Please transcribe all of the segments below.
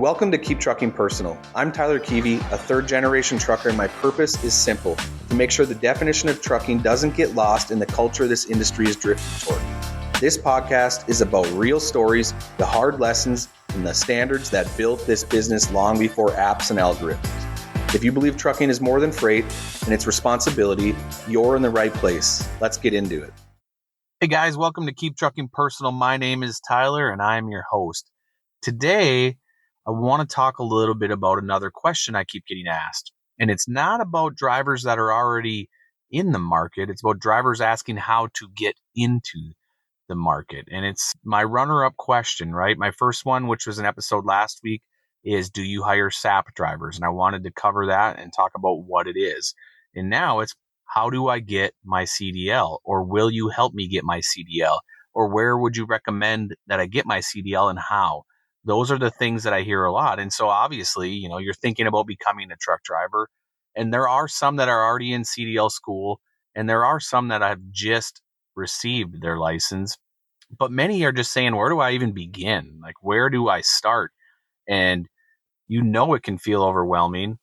Welcome to Keep Trucking Personal. I'm Tyler Keevy, a third-generation trucker, and my purpose is simple: to make sure the definition of trucking doesn't get lost in the culture this industry is drifting toward. This podcast is about real stories, the hard lessons, and the standards that built this business long before apps and algorithms. If you believe trucking is more than freight and its responsibility, you're in the right place. Let's get into it. Hey guys, welcome to Keep Trucking Personal. My name is Tyler and I'm your host. Today, I want to talk a little bit about another question I keep getting asked. And it's not about drivers that are already in the market. It's about drivers asking how to get into the market. And it's my runner-up question, right? My first one, which was an episode last week, is do you hire SAP drivers? And I wanted to cover that and talk about what it is. And now it's how do I get my CDL? Or will you help me get my CDL? Or where would you recommend that I get my CDL and how? Those are the things that I hear a lot. And so obviously, you're thinking about becoming a truck driver. And there are some that are already in CDL school. And there are some that have just received their license. But many are just saying, where do I even begin? Like, where do I start? And it can feel overwhelming.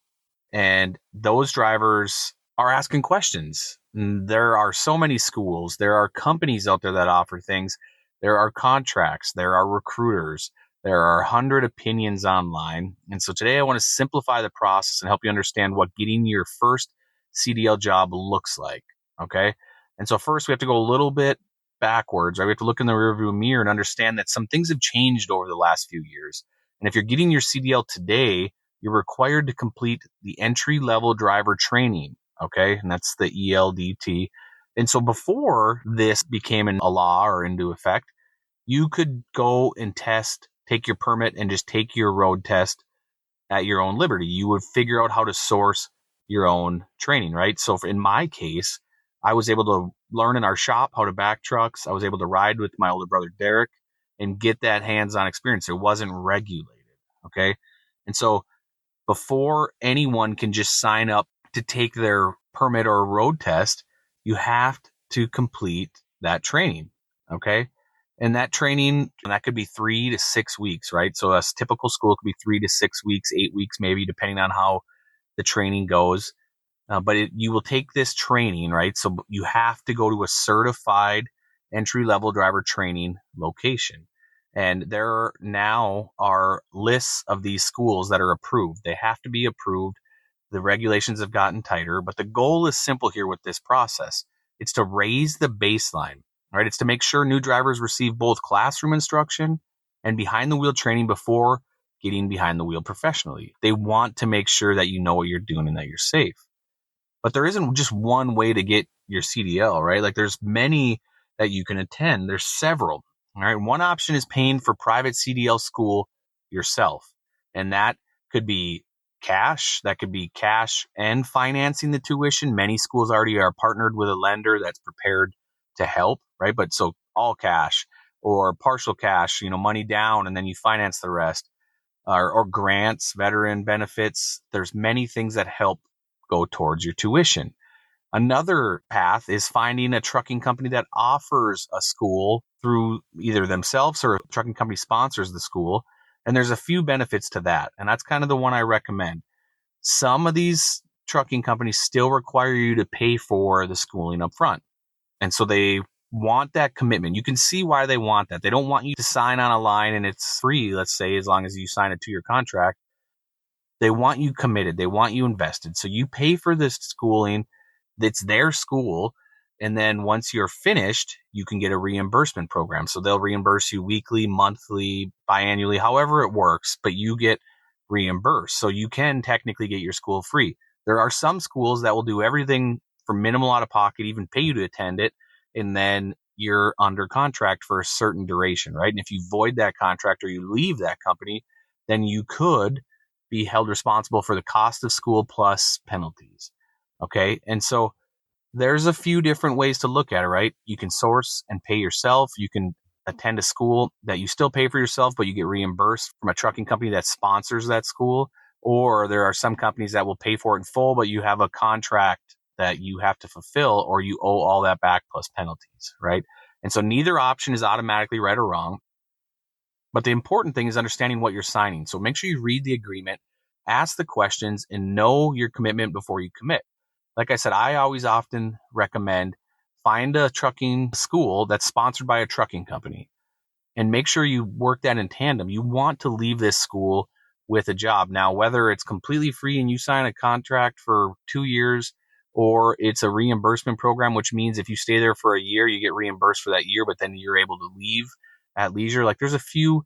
And those drivers are asking questions. And there are so many schools. There are companies out there that offer things. There are contracts. There are recruiters. There are 100 opinions online. And so today I want to simplify the process and help you understand what getting your first CDL job looks like. Okay. And so first we have to go a little bit backwards, right? We have to look in the rearview mirror and understand that some things have changed over the last few years. And if you're getting your CDL today, you're required to complete the entry-level driver training. Okay. And that's the ELDT. And so before this became a law or into effect, you could go and take your permit and just take your road test at your own liberty. You would figure out how to source your own training, right? So in my case, I was able to learn in our shop how to back trucks. I was able to ride with my older brother, Derek, and get that hands-on experience. It wasn't regulated, okay? And so before anyone can just sign up to take their permit or road test, you have to complete that training, okay? And that training, that could be 3 to 6 weeks, right? So a typical school could be 3 to 6 weeks, 8 weeks maybe, depending on how the training goes. But you will take this training, right? So you have to go to a certified entry-level driver training location. And there now are lists of these schools that are approved. They have to be approved. The regulations have gotten tighter, but the goal is simple here with this process. It's to raise the baseline. Right, it's to make sure new drivers receive both classroom instruction and behind the wheel training before getting behind the wheel professionally. They want to make sure that you know what you're doing and that you're safe. But there isn't just one way to get your CDL, right? Like there's many that you can attend. There's several. All right. One option is paying for private CDL school yourself. And that could be cash. That could be cash and financing the tuition. Many schools already are partnered with a lender that's prepared to help, right? But so all cash or partial cash, money down, and then you finance the rest, or grants, veteran benefits. There's many things that help go towards your tuition. Another path is finding a trucking company that offers a school through either themselves or a trucking company sponsors the school. And there's a few benefits to that. And that's kind of the one I recommend. Some of these trucking companies still require you to pay for the schooling up front. And so they want that commitment. You can see why they want that. They don't want you to sign on a line and it's free, let's say, as long as you sign a 2-year contract. They want you committed. They want you invested. So you pay for this schooling. It's their school. And then once you're finished, you can get a reimbursement program. So they'll reimburse you weekly, monthly, biannually, however it works, but you get reimbursed. So you can technically get your school free. There are some schools that will do everything for minimal out of pocket, even pay you to attend it, and then you're under contract for a certain duration, right? And if you void that contract or you leave that company, then you could be held responsible for the cost of school plus penalties, okay? And so there's a few different ways to look at it, right? You can source and pay yourself. You can attend a school that you still pay for yourself, but you get reimbursed from a trucking company that sponsors that school. Or there are some companies that will pay for it in full, but you have a contract that you have to fulfill or you owe all that back plus penalties, right? And so neither option is automatically right or wrong. But the important thing is understanding what you're signing. So make sure you read the agreement, ask the questions, and know your commitment before you commit. Like I said, I always often recommend find a trucking school that's sponsored by a trucking company and make sure you work that in tandem. You want to leave this school with a job. Now, whether it's completely free and you sign a contract for 2 years, or it's a reimbursement program, which means if you stay there for a year, you get reimbursed for that year, but then you're able to leave at leisure. Like, there's a few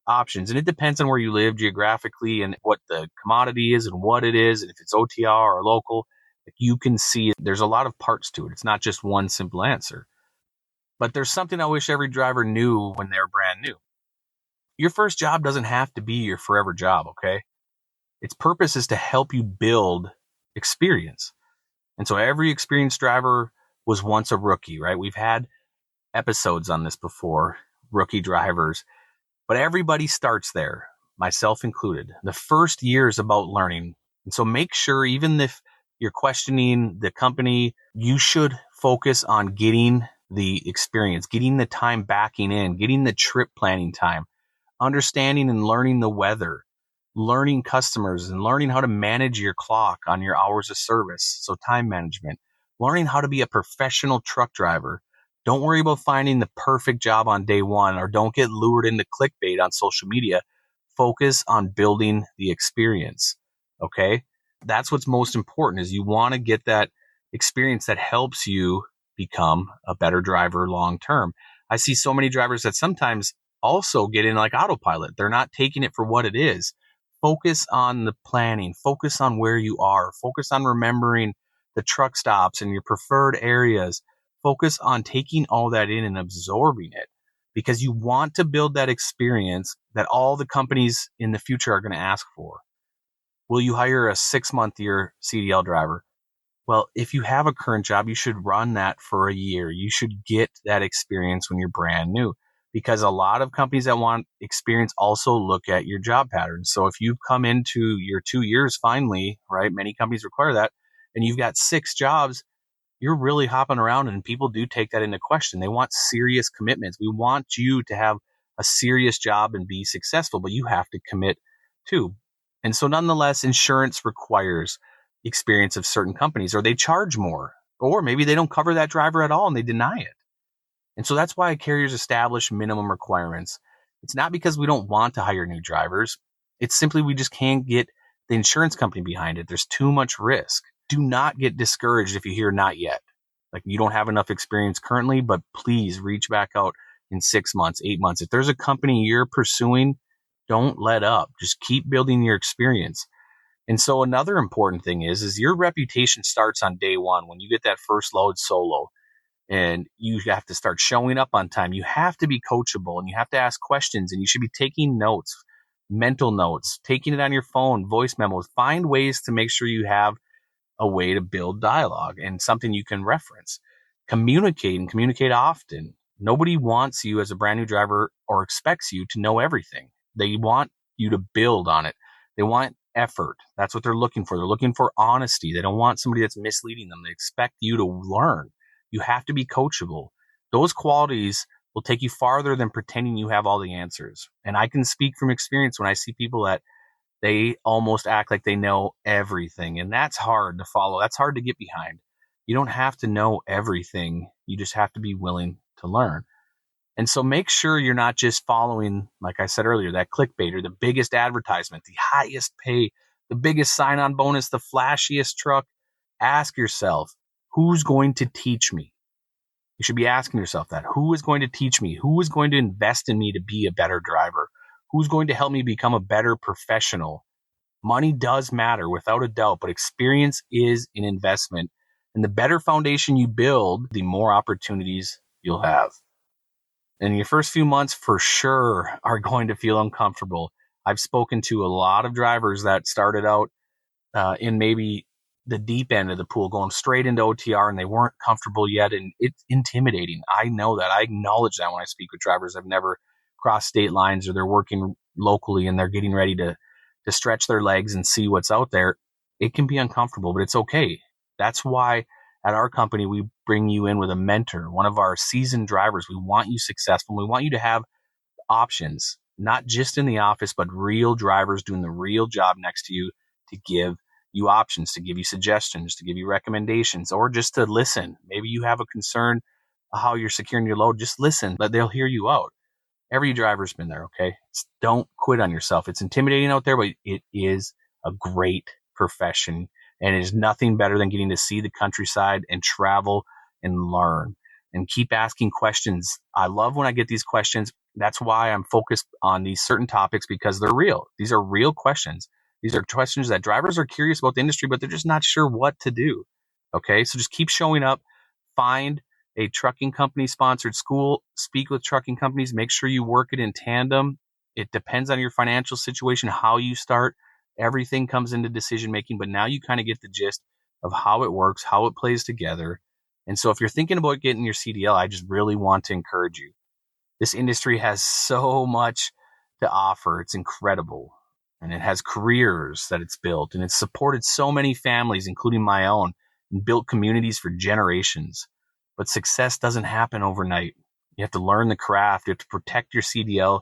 options, and it depends on where you live geographically and what the commodity is and what it is, and if it's OTR or local. Like, you can see there's a lot of parts to it. It's not just one simple answer. But there's something I wish every driver knew when they're brand new. Your first job doesn't have to be your forever job, okay? Its purpose is to help you build experience. And so every experienced driver was once a rookie, right? We've had episodes on this before, rookie drivers, but everybody starts there, myself included. The first year is about learning. And so make sure, even if you're questioning the company, you should focus on getting the experience, getting the time backing in, getting the trip planning time, understanding and learning the weather, learning customers, and learning how to manage your clock on your hours of service. So time management, learning how to be a professional truck driver. Don't worry about finding the perfect job on day one, or don't get lured into clickbait on social media. Focus on building the experience. Okay. That's what's most important, is you want to get that experience that helps you become a better driver long term. I see so many drivers that sometimes also get in like autopilot. They're not taking it for what it is. Focus on the planning, focus on where you are, focus on remembering the truck stops and your preferred areas. Focus on taking all that in and absorbing it, because you want to build that experience that all the companies in the future are going to ask for. Will you hire a 6-month year CDL driver? Well, if you have a current job, you should run that for a year. You should get that experience when you're brand new, because a lot of companies that want experience also look at your job patterns. So if you've come into your 2 years finally, right? Many companies require that, and you've got 6 jobs, you're really hopping around, and people do take that into question. They want serious commitments. We want you to have a serious job and be successful, but you have to commit too. And so nonetheless, insurance requires experience of certain companies, or they charge more, or maybe they don't cover that driver at all and they deny it. And so that's why carriers establish minimum requirements. It's not because we don't want to hire new drivers. It's simply we just can't get the insurance company behind it. There's too much risk. Do not get discouraged if you hear not yet. Like, you don't have enough experience currently, but please reach back out in 6 months, 8 months. If there's a company you're pursuing, don't let up. Just keep building your experience. And so another important thing is your reputation starts on day one when you get that first load solo. And you have to start showing up on time. You have to be coachable, and you have to ask questions, and you should be taking notes, mental notes, taking it on your phone, voice memos. Find ways to make sure you have a way to build dialogue and something you can reference. Communicate, and communicate often. Nobody wants you as a brand new driver or expects you to know everything. They want you to build on it. They want effort. That's what they're looking for. They're looking for honesty. They don't want somebody that's misleading them. They expect you to learn. You have to be coachable. Those qualities will take you farther than pretending you have all the answers. And I can speak from experience when I see people that they almost act like they know everything. And that's hard to follow. That's hard to get behind. You don't have to know everything. You just have to be willing to learn. And so make sure you're not just following, like I said earlier, that clickbait or the biggest advertisement, the highest pay, the biggest sign-on bonus, the flashiest truck. Ask yourself, who's going to teach me? You should be asking yourself that. Who is going to teach me? Who is going to invest in me to be a better driver? Who's going to help me become a better professional? Money does matter without a doubt, but experience is an investment. And the better foundation you build, the more opportunities you'll have. And your first few months for sure are going to feel uncomfortable. I've spoken to a lot of drivers that started out in maybe the deep end of the pool, going straight into OTR, and they weren't comfortable yet. And it's intimidating. I know that. I acknowledge that when I speak with drivers. I've never crossed state lines, or they're working locally and they're getting ready to stretch their legs and see what's out there. It can be uncomfortable, but it's okay. That's why at our company, we bring you in with a mentor, one of our seasoned drivers. We want you successful. We want you to have options. not just in the office, but real drivers doing the real job next to you to give you options, to give you suggestions, to give you recommendations, or just to listen. Maybe you have a concern how you're securing your load. Just listen, but they'll hear you out. Every driver's been there, okay? Don't quit on yourself. It's intimidating out there, but it is a great profession, and it is nothing better than getting to see the countryside and travel and learn and keep asking questions. I love when I get these questions. That's why I'm focused on these certain topics, because they're real. These are real questions. These are questions that drivers are curious about the industry, but they're just not sure what to do. Okay, so just keep showing up. Find a trucking company sponsored school, speak with trucking companies, make sure you work it in tandem. It depends on your financial situation, how you start. Everything comes into decision making, but now you kind of get the gist of how it works, how it plays together. And so if you're thinking about getting your CDL, I just really want to encourage you. This industry has so much to offer. It's incredible. And it has careers that it's built, and it's supported so many families, including my own, and built communities for generations. But success doesn't happen overnight. You have to learn the craft. You have to protect your CDL,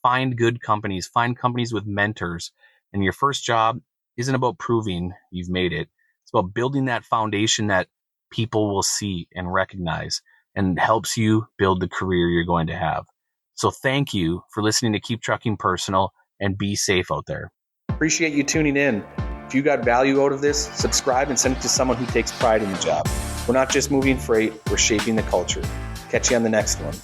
find good companies, find companies with mentors. And your first job isn't about proving you've made it. It's about building that foundation that people will see and recognize, and helps you build the career you're going to have. So thank you for listening to Keep Trucking Personal, and be safe out there. Appreciate you tuning in. If you got value out of this, subscribe and send it to someone who takes pride in the job. We're not just moving freight, we're shaping the culture. Catch you on the next one.